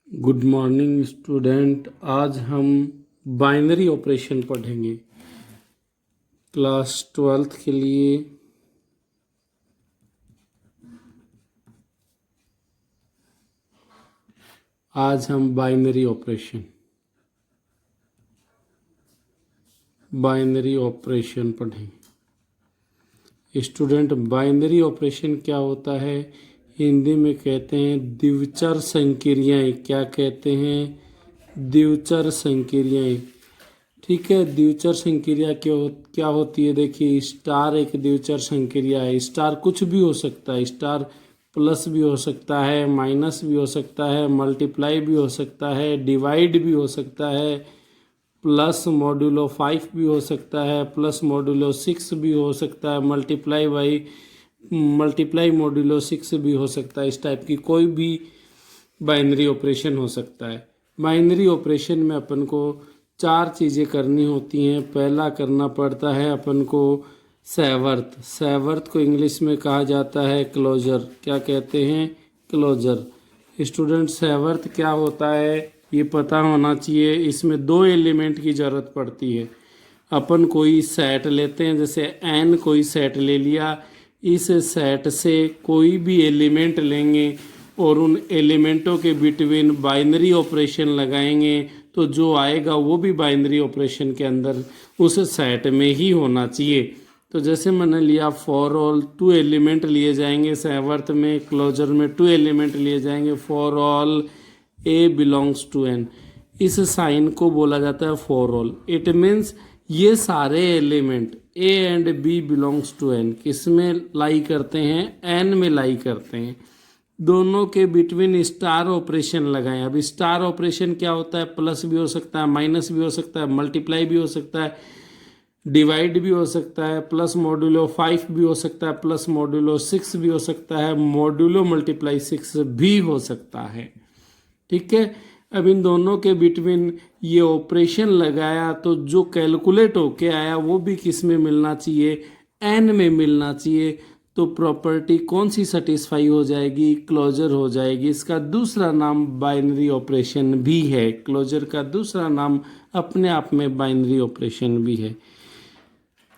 Good morning student. आज हम binary operation पढ़ेंगे क्लास 12th के लिए। आज हम बाइनरी ऑपरेशन पढ़ेंगे। स्टूडेंट, बाइनरी ऑपरेशन क्या होता है? हिंदी में कहते हैं द्विचर संक्रियाएं। क्या कहते हैं? द्विचर संक्रियाएं। ठीक है, द्विचर संक्रिया क्या होती है? देखिए, स्टार एक द्विचर संक्रिया है। स्टार कुछ भी हो सकता है। स्टार प्लस भी हो सकता है, माइनस भी हो सकता है, मल्टीप्लाई भी हो सकता है, डिवाइड भी हो सकता है, प्लस मॉड्यूलो 5 भी हो सकता है, प्लस मॉड्यूलो 6 भी हो सकता है, मल्टीप्लाई मॉड्यूलो 6 भी हो सकता है। इस टाइप की कोई भी बाइनरी ऑपरेशन हो सकता है। बाइनरी ऑपरेशन में अपन को 4 चीज़ें करनी होती हैं। पहला करना पड़ता है अपन को सैवर्थ। सैवर्थ को इंग्लिश में कहा जाता है क्लोजर। क्या कहते हैं? क्लोजर। स्टूडेंट, सैवर्थ क्या होता है ये पता होना चाहिए। इसमें 2 एलिमेंट की ज़रूरत पड़ती है। अपन कोई सेट लेते हैं, जैसे n कोई सेट ले लिया। इस सेट से कोई भी एलिमेंट लेंगे और उन एलिमेंटों के बिटवीन बाइनरी ऑपरेशन लगाएंगे तो जो आएगा वो भी बाइनरी ऑपरेशन के अंदर उस सेट में ही होना चाहिए। तो जैसे मैंने लिया फॉर ऑल, 2 एलिमेंट लिए जाएंगे सैवर्थ में। क्लोजर में 2 एलिमेंट लिए जाएंगे। For all a belongs to N. इस साइन को बोला जाता है फॉर ऑल। इट मीन्स ये सारे element a and b belongs to N किस में लाई करते हैं? एन में लाई करते हैं। दोनों के बिटवीन स्टार ऑपरेशन लगाएं। अब स्टार ऑपरेशन क्या होता है? प्लस भी हो सकता है, माइनस भी हो सकता है, मल्टीप्लाई भी हो सकता है, डिवाइड भी हो सकता है, प्लस मॉड्यूलो 5 भी हो सकता है, प्लस मॉड्यूलो 6 भी हो सकता है, मॉड्यूलो मल्टीप्लाई 6 भी हो सकता है। ठीक है, अब इन दोनों के बिटवीन ये ऑपरेशन लगाया तो जो कैलकुलेट होके आया वो भी किस में मिलना चाहिए? एन में मिलना चाहिए। तो प्रॉपर्टी कौन सी सेटिस्फाई हो जाएगी? क्लोजर हो जाएगी। इसका दूसरा नाम बाइनरी ऑपरेशन भी है। क्लोजर का दूसरा नाम अपने आप में बाइनरी ऑपरेशन भी है।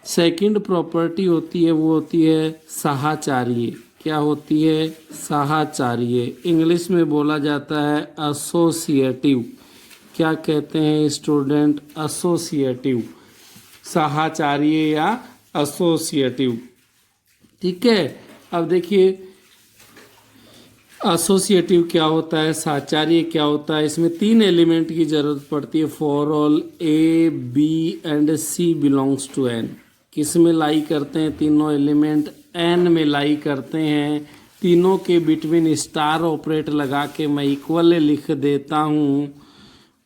सेकंड प्रॉपर्टी होती है वो होती है साहचर्य। क्या होती है? साहचर्य। इंग्लिश में बोला जाता है एसोसिएटिव। क्या कहते हैं स्टूडेंट? एसोसिएटिव। साहचर्य या एसोसिएटिव। ठीक है, अब देखिए एसोसिएटिव क्या होता है, साहचर्य क्या होता है। इसमें 3 एलिमेंट की जरूरत पड़ती है। For all a b and c belongs to N. किस में लाई करते हैं? तीनों एलिमेंट एन में लाई करते हैं। तीनों के बिटवीन स्टार ऑपरेट लगा के मैं इक्वल लिख देता हूँ।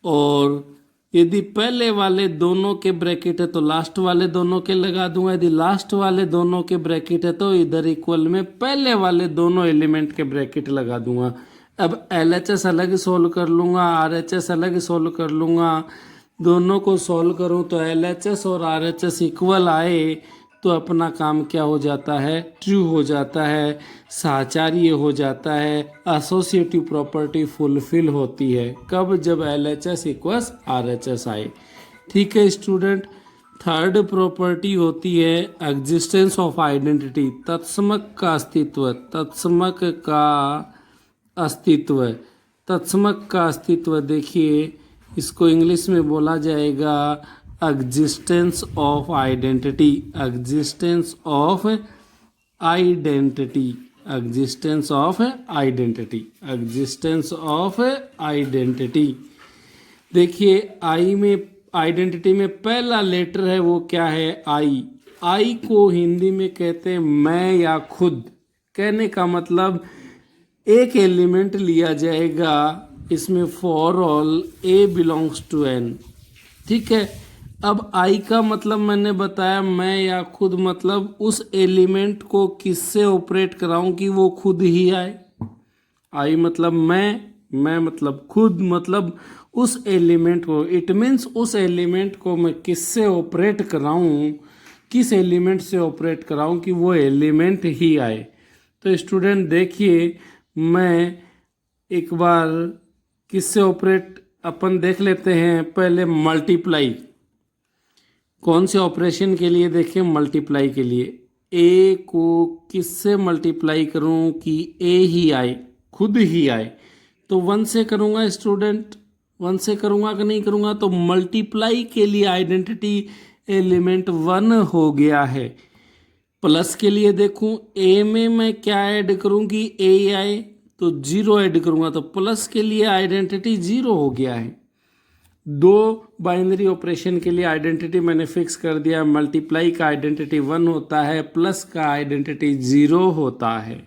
और यदि पहले वाले दोनों के ब्रैकेट है तो लास्ट वाले दोनों के लगा दूंगा। यदि लास्ट वाले दोनों के ब्रैकेट है तो इधर इक्वल में पहले वाले दोनों एलिमेंट के ब्रैकेट लगा दूंगा। अब LHS अलग सोल्व कर लूँगा, RHS अलग सोल्व कर लूँगा। दोनों को सोल्व करूँ तो LHS और RHS इक्वल आए तो अपना काम क्या हो जाता है? ट्रू हो जाता है, साहचर्य हो जाता है, एसोसिएटिव प्रॉपर्टी फुलफिल होती है। कब? जब LHS इक्वल्स RHS आए। ठीक है स्टूडेंट। थर्ड प्रॉपर्टी होती है एग्जिस्टेंस ऑफ आइडेंटिटी। तत्समक का अस्तित्व। तत्समक का अस्तित्व। तत्समक का अस्तित्व देखिए, इसको इंग्लिश में बोला जाएगा existence of identity. Existence of identity. Existence of identity. Existence of identity. देखिए, आई में आइडेंटिटी में पहला लेटर है वो क्या है? आई। आई को हिंदी में कहते हैं मैं या खुद। कहने का मतलब एक एलिमेंट लिया जाएगा इसमें for all a belongs to N. ठीक है, अब आई का मतलब मैंने बताया मैं या खुद, मतलब उस एलिमेंट को किससे ऑपरेट कराऊं कि वो खुद ही आए। आई मतलब मैं मतलब खुद, मतलब उस एलिमेंट को। इट मीन्स उस एलिमेंट को मैं किससे ऑपरेट कराऊं, किस एलिमेंट से ऑपरेट कराऊं कि वो एलिमेंट ही आए। तो स्टूडेंट देखिए, मैं एक बार किससे ऑपरेट अपन देख लेते हैं पहले। मल्टीप्लाई, कौन से ऑपरेशन के लिए देखें? मल्टीप्लाई के लिए। ए को किससे मल्टीप्लाई करूं कि ए ही आए, खुद ही आए? तो 1 से करूंगा स्टूडेंट, 1 से करूंगा कि नहीं करूंगा? तो मल्टीप्लाई के लिए आइडेंटिटी एलिमेंट 1 हो गया है। प्लस के लिए देखूं, ए में मैं क्या ऐड करूं कि ए आए? तो 0 ऐड करूंगा, तो प्लस के लिए आइडेंटिटी 0 हो गया है। 2 बाइनरी ऑपरेशन के लिए आइडेंटिटी मैंने फिक्स कर दिया। मल्टीप्लाई का आइडेंटिटी 1 होता है, प्लस का आइडेंटिटी 0 होता है।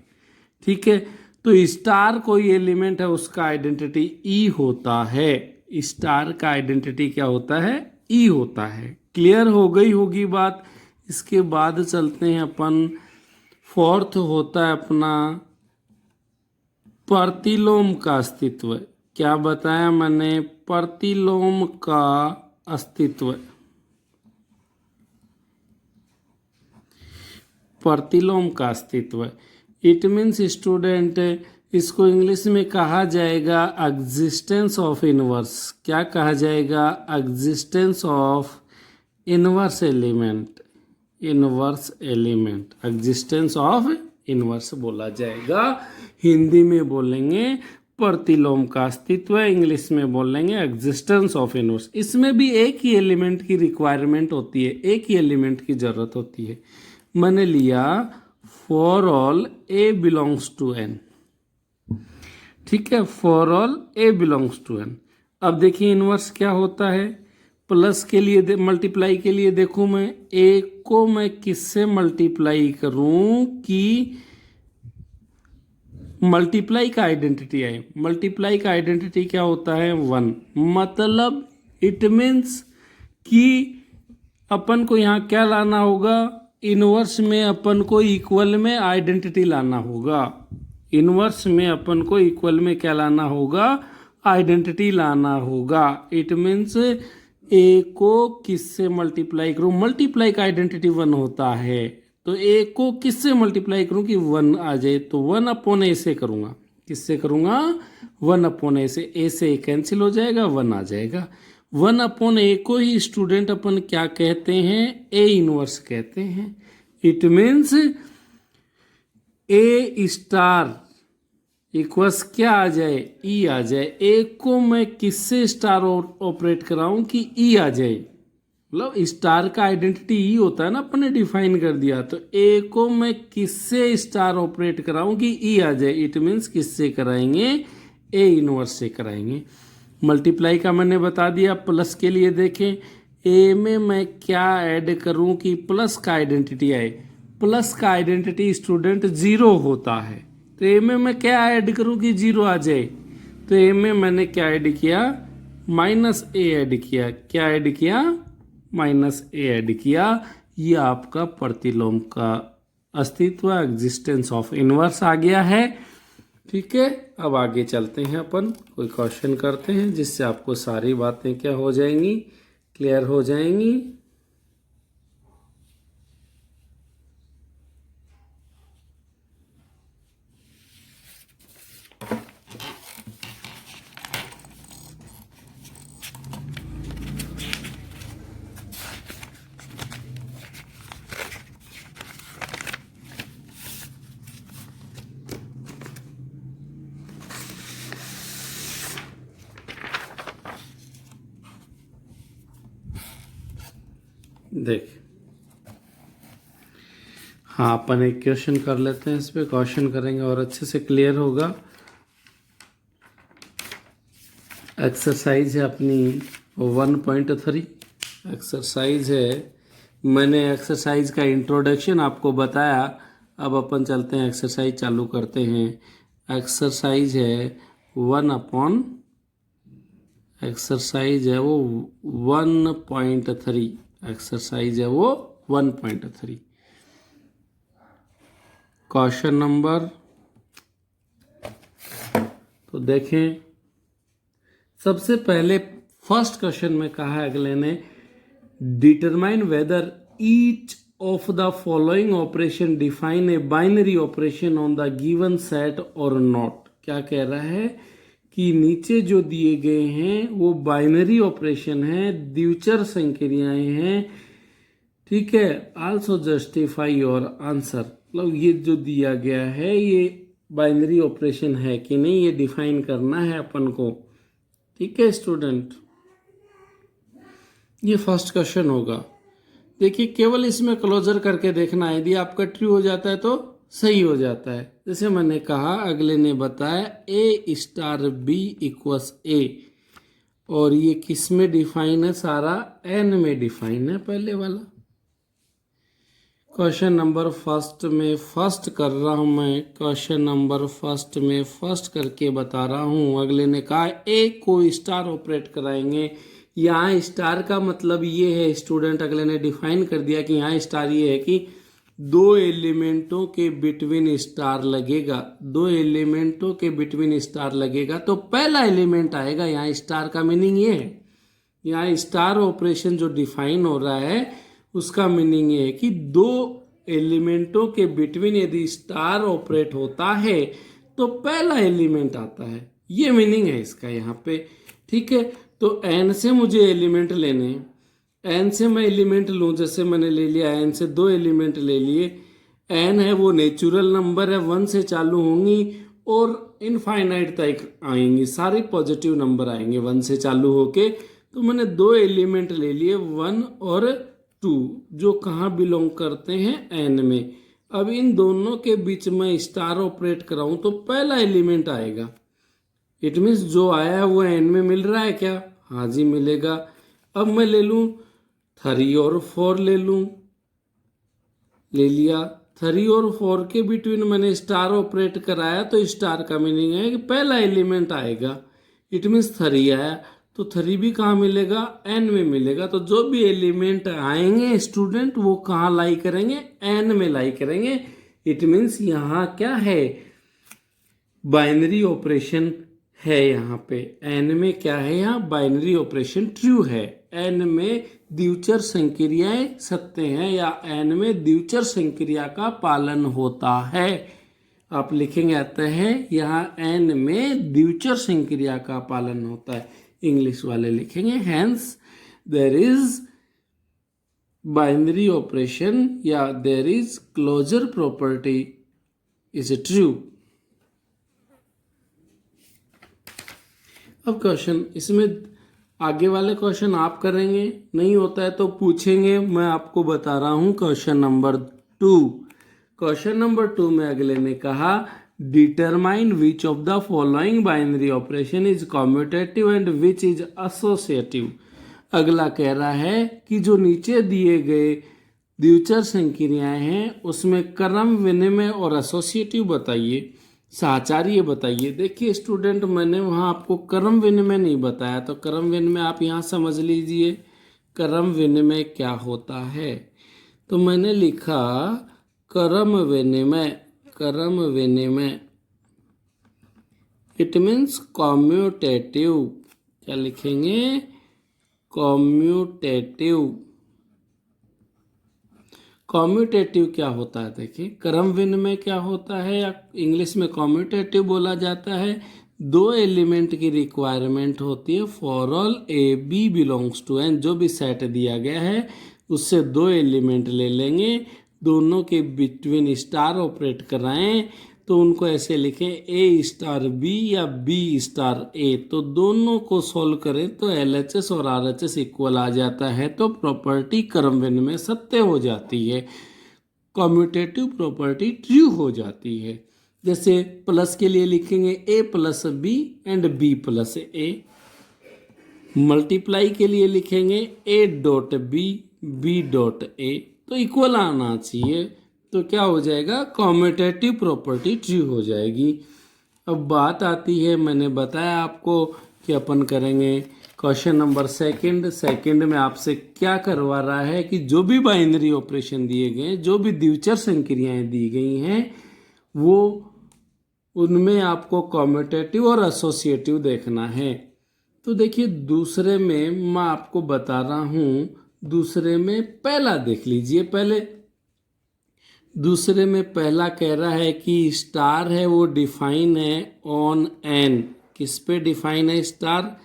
ठीक है, तो स्टार कोई एलिमेंट है उसका आइडेंटिटी ई होता है। स्टार का आइडेंटिटी क्या होता है? ई होता है। क्लियर हो गई होगी बात। इसके बाद चलते हैं अपन, फोर्थ होता है अपना प्रतिलोम का अस्तित्व। क्या बताया मैंने? प्रतिलोम का अस्तित्व। प्रतिलोम का अस्तित्व, इट मीन्स स्टूडेंट, इसको इंग्लिश में कहा जाएगा एग्जिस्टेंस ऑफ इनवर्स। क्या कहा जाएगा? Existence of inverse element. Inverse element, existence of inverse बोला जाएगा। हिंदी में बोलेंगे प्रतिलोम का अस्तित्व, इंग्लिश में बोलेंगे एग्जिस्टेंस ऑफ इनवर्स। इसमें भी एक ही एलिमेंट की रिक्वायरमेंट होती है, एक ही एलिमेंट की जरूरत होती है। मैंने लिया for all a belongs to N. ठीक है, for all a belongs to N. अब देखिए इनवर्स क्या होता है। प्लस के लिए मल्टीप्लाई के लिए देखूं, मैं ए को मैं किससे मल्टीप्लाई करूं कि मल्टीप्लाई का आइडेंटिटी आए। मल्टीप्लाई का आइडेंटिटी क्या होता है? 1। मतलब इट मीन्स कि अपन को यहाँ क्या लाना होगा? इनवर्स में अपन को इक्वल में आइडेंटिटी लाना होगा। इनवर्स में अपन को इक्वल में क्या लाना होगा? आइडेंटिटी लाना होगा। इट मीन्स ए को किससे मल्टीप्लाई करूं? मल्टीप्लाई का आइडेंटिटी 1 होता है, तो ए को किससे मल्टीप्लाई करूं कि 1 आ जाए? तो 1 अपॉन ए से करूंगा। किससे करूंगा? 1 अपॉन ए से। ए से कैंसिल हो जाएगा, 1 आ जाएगा। 1 अपॉन ए को ही स्टूडेंट अपन क्या कहते हैं? ए इनवर्स कहते हैं। It means A star equals क्या आ जाए? ई आ जाए। ए को मैं किससे स्टार ऑपरेट कराऊं कि ई आ जाए? मतलब स्टार का आइडेंटिटी ई होता है ना, अपन ने डिफाइन कर दिया। तो ए को मैं किससे स्टार ऑपरेट कराऊं कि ई आ जाए? इट मीन्स किससे कराएंगे? ए इनवर्स से कराएंगे। मल्टीप्लाई का मैंने बता दिया। प्लस के लिए देखें, ए में मैं क्या ऐड करूं कि प्लस का आइडेंटिटी आए? प्लस का आइडेंटिटी स्टूडेंट 0 होता है, तो ए में मैं क्या ऐड करूं कि 0 आ जाए? तो ए में मैंने क्या ऐड किया? माइनस ए ऐड किया। क्या ऐड किया? माइनस ए ऐड किया। ये आपका प्रतिलोम का अस्तित्व, एग्जिस्टेंस ऑफ इनवर्स आ गया है। ठीक है, अब आगे चलते हैं अपन, कोई क्वेश्चन करते हैं जिससे आपको सारी बातें क्या हो जाएंगी? क्लियर हो जाएंगी। देख, हाँ अपन एक क्वेश्चन कर लेते हैं, इस पे क्वेश्चन करेंगे और अच्छे से क्लियर होगा। एक्सरसाइज है अपनी 1.3 एक्सरसाइज है। मैंने एक्सरसाइज का इंट्रोडक्शन आपको बताया। अब अपन चलते हैं एक्सरसाइज चालू करते हैं। एक्सरसाइज है 1 एक्सरसाइज है वो 1.3 एक्सरसाइज है वो 1.3। क्वेश्चन नंबर तो देखें, सबसे पहले फर्स्ट क्वेश्चन में कहा है अगले ने, determine whether each of the following operation define a binary operation on the given set और नॉट। क्या कह रहा है कि नीचे जो दिए गए हैं वो बाइनरी ऑपरेशन है, द्विचर संक्रियाएं हैं, ठीक है। आल्सो जस्टिफाई योर आंसर, मतलब ये जो दिया गया है ये बाइनरी ऑपरेशन है कि नहीं, ये डिफाइन करना है अपन को, ठीक है स्टूडेंट। ये फर्स्ट क्वेश्चन होगा। देखिए केवल इसमें क्लोजर करके देखना है, यदि आपका ट्रू हो जाता है तो सही हो जाता है। जैसे मैंने कहा, अगले ने बताया ए स्टार बी इक्वस ए, और ये किस में डिफाइन है, सारा एन में डिफाइन है पहले वाला। क्वेश्चन नंबर फर्स्ट में फर्स्ट कर रहा हूं मैं, क्वेश्चन नंबर फर्स्ट में फर्स्ट करके बता रहा हूं। अगले ने कहा ए को स्टार ऑपरेट कराएंगे। यहाँ स्टार का मतलब ये है स्टूडेंट, अगले ने डिफाइन कर दिया कि यहाँ स्टार ये है कि दो एलिमेंटों के बिटवीन स्टार लगेगा, दो एलिमेंटों के बिटवीन स्टार लगेगा तो पहला एलिमेंट आएगा। यहाँ स्टार का मीनिंग ये है, यहाँ स्टार ऑपरेशन जो डिफाइन हो रहा है उसका मीनिंग ये है कि दो एलिमेंटों के बिटवीन यदि स्टार ऑपरेट होता है तो पहला एलिमेंट आता है, ये मीनिंग है इसका यहाँ पे, ठीक है। तो एन से मुझे एलिमेंट लेने हैं, एन से मैं एलिमेंट लूँ, जैसे मैंने ले लिया एन से दो एलिमेंट ले लिए। एन है वो नेचुरल नंबर है, 1 से चालू होंगी और इनफाइनाइट तक आएंगी, सारे पॉजिटिव नंबर आएंगे 1 से चालू होके। तो मैंने दो एलिमेंट ले लिए 1 और 2, जो कहाँ बिलोंग करते हैं, एन में। अब इन दोनों के बीच में स्टार ऑपरेट कराऊं तो पहला एलिमेंट आएगा। इट मीन्स जो आया है वो एन में मिल रहा है क्या, हाँ जी मिलेगा। अब मैं ले लूँ 3 और 4 ले लूँ, ले लिया। 3 और 4 के बिटवीन मैंने स्टार ऑपरेट कराया तो स्टार का मीनिंग है कि पहला एलिमेंट आएगा। इट मीन्स 3 आया तो 3 भी कहाँ मिलेगा, एन में मिलेगा। तो जो भी एलिमेंट आएंगे स्टूडेंट वो कहाँ लाई करेंगे, एन में लाई करेंगे। इट मीन्स यहाँ क्या है, बाइनरी ऑपरेशन है। यहाँ पे एन में क्या है, यहाँ बाइनरी ऑपरेशन ट्रू है। एन में द्विचर संक्रियाएं सत्य हैं या एन में द्विचर संक्रिया का पालन होता है। आप लिखेंगे आता है यहाँ एन में द्विचर संक्रिया का पालन होता है, इंग्लिश वाले लिखेंगे hence there is binary operation या there is closure property is true. अब क्वेश्चन इसमें आगे वाले क्वेश्चन आप करेंगे, नहीं होता है तो पूछेंगे, मैं आपको बता रहा हूं। क्वेश्चन नंबर 2, क्वेश्चन नंबर 2 में अगले ने कहा determine which of the following binary operation is commutative and which is associative. अगला कह रहा है कि जो नीचे दिए गए द्विचर संक्रियाएं हैं उसमें क्रम विनिमय और एसोसिएटिव बताइए, साचार्य बताइए। देखिए स्टूडेंट, मैंने वहाँ आपको क्रम विनिमय नहीं बताया, तो क्रम विनिमय आप यहाँ समझ लीजिए। क्रम विनिमय क्या होता है, तो मैंने लिखा क्रम विनिमय, क्रम विनिमय इट मीन्स कॉम्यूटेटिव। क्या लिखेंगे, कॉम्यूटेटिव। कॉम्यूटेटिव क्या होता है, देखिए क्रम विनिमय क्या होता है या इंग्लिश में कॉम्यूटेटिव बोला जाता है। दो एलिमेंट की रिक्वायरमेंट होती है for all a b belongs to N. जो भी सेट दिया गया है उससे दो एलिमेंट ले लेंगे, दोनों के बिटवीन स्टार ऑपरेट कराएं तो उनको ऐसे लिखें ए स्टार बी या बी स्टार ए। तो दोनों को सॉल्व करें तो LHS और RHS इक्वल आ जाता है, तो प्रॉपर्टी क्रम विनिमय सत्य हो जाती है, कॉम्यूटेटिव प्रॉपर्टी ट्रू हो जाती है। जैसे प्लस के लिए लिखेंगे a plus b and b plus a. Multiply के लिए लिखेंगे a dot b dot a, तो इक्वल आना चाहिए, तो क्या हो जाएगा, कॉम्यूटेटिव प्रॉपर्टी ट्रू हो जाएगी। अब बात आती है, मैंने बताया आपको कि अपन करेंगे क्वेश्चन नंबर सेकंड में आपसे क्या करवा रहा है कि जो भी बाइनरी ऑपरेशन दिए गए, जो भी द्विचर संक्रियाएं दी गई हैं, वो उनमें आपको कॉम्यूटेटिव और एसोसिएटिव देखना है। तो देखिए दूसरे में मैं आपको बता रहा हूँ, दूसरे में पहला देख लीजिए। पहले दूसरे में पहला कह रहा है कि स्टार है वो डिफाइन है ऑन एन, किस पे डिफाइन है स्टार?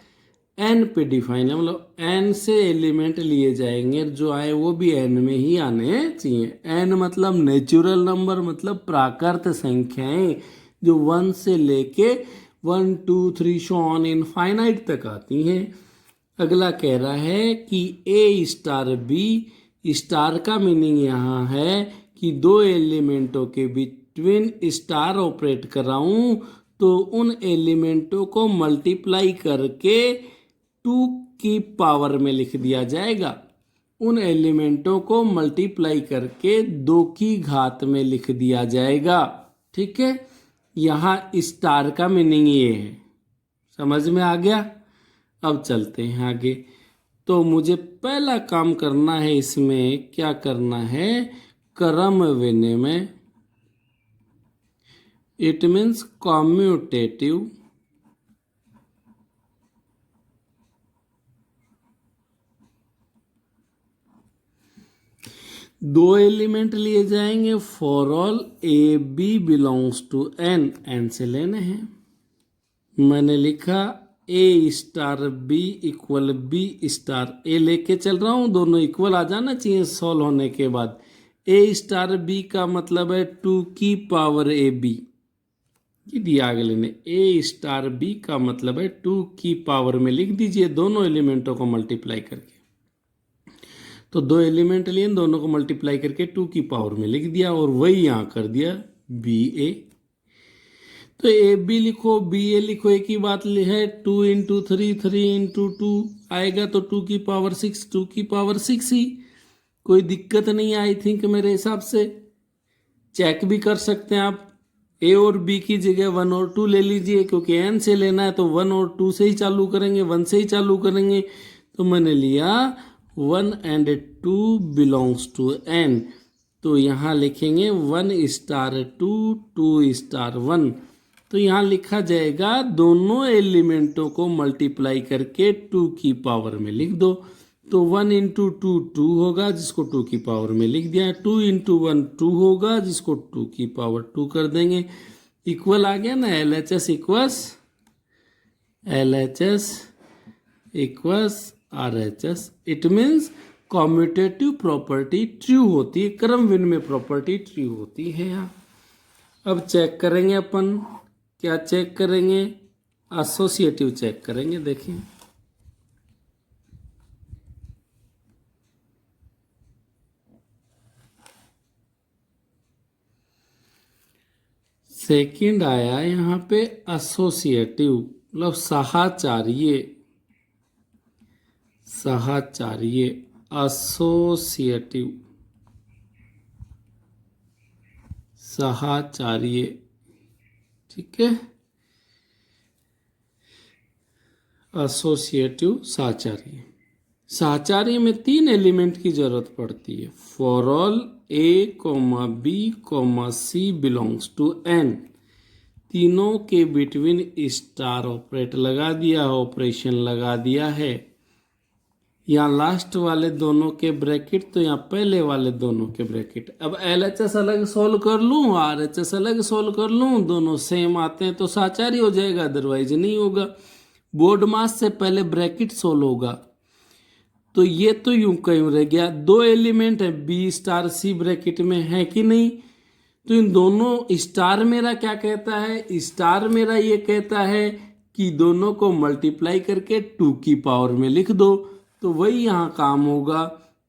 एन पे डिफाइन है, मतलब एन से एलिमेंट लिए जाएंगे, जो आए वो भी एन में ही आने चाहिए। एन मतलब नेचुरल नंबर, मतलब प्राकृत संख्याएं जो 1 से लेके 1 2 3 सो ऑन इनफाइनाइट तक आती हैं। अगला कह रहा है कि ए स्टार बी, स्टार का मीनिंग यहाँ है कि दो एलिमेंटों के बिटवीन स्टार ऑपरेट कराऊं तो उन एलिमेंटों को मल्टीप्लाई करके 2 की पावर में लिख दिया जाएगा। उन एलिमेंटों को मल्टीप्लाई करके 2 की घात में लिख दिया जाएगा। ठीक है, यहाँ स्टार का मीनिंग ये है। समझ में आ गया? अब चलते हैं आगे। तो मुझे पहला काम करना है, इसमें क्या करना है? क्रम विनिमय, इट मीन्स कॉम्यूटेटिव। दो एलिमेंट लिए जाएंगे for all a b belongs to N, N से लेने हैं। मैंने लिखा a star b equal b star, a लेके चल रहा हूं, दोनों इक्वल आ जाना चाहिए सॉल्व होने के बाद। ए स्टार बी का मतलब है 2 की पावर ए बी, ये दिया अगले ने। ए स्टार बी का मतलब है 2 की पावर में लिख दीजिए दोनों एलिमेंटों को मल्टीप्लाई करके। तो दो एलिमेंट लिए, दोनों को मल्टीप्लाई करके 2 की पावर में लिख दिया, और वही यहां कर दिया बी ए। तो ए बी लिखो, बी ए लिखो, एक ही बात है। 2 इंटू 3, 3 इंटू 2 आएगा, तो 2 की पावर 6, 2 की पावर 6 ही। कोई दिक्कत नहीं आई थिंक, मेरे हिसाब से चेक भी कर सकते हैं आप। ए और बी की जगह 1 और 2 ले लीजिए, क्योंकि एन से लेना है तो 1 और 2 से ही चालू करेंगे, 1 से ही चालू करेंगे। तो मैंने लिया 1 and 2 बिलोंग्स टू एन, तो यहाँ लिखेंगे 1 स्टार 2, 2 स्टार 1। तो यहाँ लिखा जाएगा दोनों एलिमेंटों को मल्टीप्लाई करके 2 की पावर में लिख दो। तो 1 इंटू 2 2 होगा, जिसको 2 की पावर में लिख दिया। 2 इंटू 1 2 होगा, जिसको 2 की पावर 2 कर देंगे। इक्वल आ गया ना, L H S equals R H S. It means commutative property true होती है, क्रम विनिमय प्रॉपर्टी ट्रू होती है यहाँ। अब चेक करेंगे अपन, क्या चेक करेंगे? एसोसिएटिव चेक करेंगे। देखिए सेकंड आया यहाँ पे एसोसिएटिव, मतलब साहचर्य, एसोसिएटिव साहचर्य। ठीक है, एसोसिएटिव साहचर्य। साहचर्य में 3 एलिमेंट की जरूरत पड़ती है। For all a comma b comma c belongs to N, तीनों के बिटवीन स्टार ऑपरेट लगा दिया, ऑपरेशन लगा दिया है। यहाँ लास्ट वाले दोनों के ब्रैकेट, तो यहाँ पहले वाले दोनों के ब्रैकेट। अब एल एच एस अलग सोल्व कर लूँ, आर एच एस अलग सोल्व कर लूँ, दोनों सेम आते हैं तो साहचर्य हो जाएगा, अदरवाइज नहीं होगा। बोर्ड मास से पहले ब्रैकेट सोल्व होगा। तो ये तो यूं कहीं रह गया, 2 एलिमेंट है बी स्टार सी ब्रैकेट में, है कि नहीं? तो इन दोनों, स्टार मेरा क्या कहता है? स्टार मेरा ये कहता है कि दोनों को मल्टीप्लाई करके 2 की पावर में लिख दो। तो वही यहाँ काम होगा।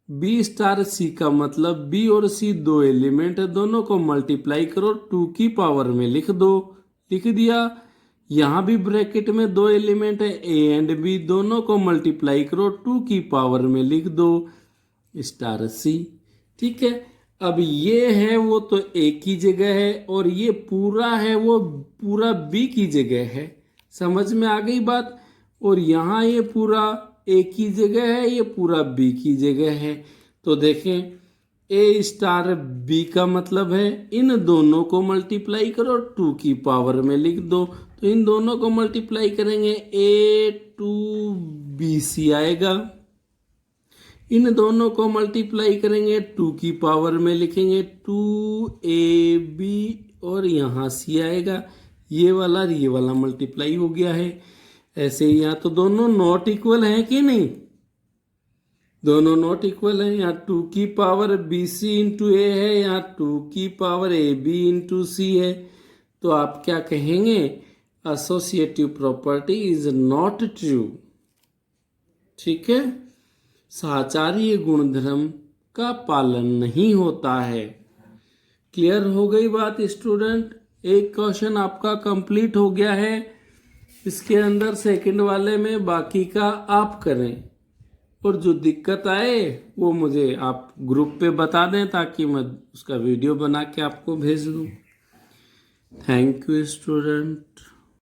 बी स्टार सी का मतलब बी और सी 2 एलिमेंट है, दोनों को मल्टीप्लाई करो 2 की पावर में लिख दो। लिख दिया। यहाँ भी ब्रैकेट में 2 एलिमेंट है ए एंड बी, दोनों को मल्टीप्लाई करो 2 की पावर में लिख दो स्टार सी। ठीक है, अब ये है वो तो ए की जगह है, और ये पूरा है वो पूरा बी की जगह है। समझ में आ गई बात? और यहाँ ये पूरा ए की जगह है, ये पूरा बी की जगह है। तो देखें, ए स्टार बी का मतलब है इन दोनों को मल्टीप्लाई करो 2 की पावर में लिख दो। तो इन दोनों को मल्टीप्लाई करेंगे ए 2 बी सी आएगा। इन दोनों को मल्टीप्लाई करेंगे 2 की पावर में लिखेंगे 2 ए बी, और यहाँ सी आएगा। ये वाला मल्टीप्लाई हो गया है। ऐसे ही यहाँ तो दोनों नॉट इक्वल हैं कि नहीं, दोनों नॉट इक्वल हैं। यहाँ 2 की पावर बी सी इंटू ए है, यहाँ 2 की पावर ए बी इंटू सी है। तो आप क्या कहेंगे, associative property is not true. ठीक है, साचार्य गुणधर्म का पालन नहीं होता है। क्लियर हो गई बात स्टूडेंट? एक क्वेश्चन आपका कंप्लीट हो गया है। इसके अंदर सेकंड वाले में बाकी का आप करें, और जो दिक्कत आए वो मुझे आप ग्रुप पे बता दें ताकि मैं उसका वीडियो बना के आपको भेज दूं। Thank you student.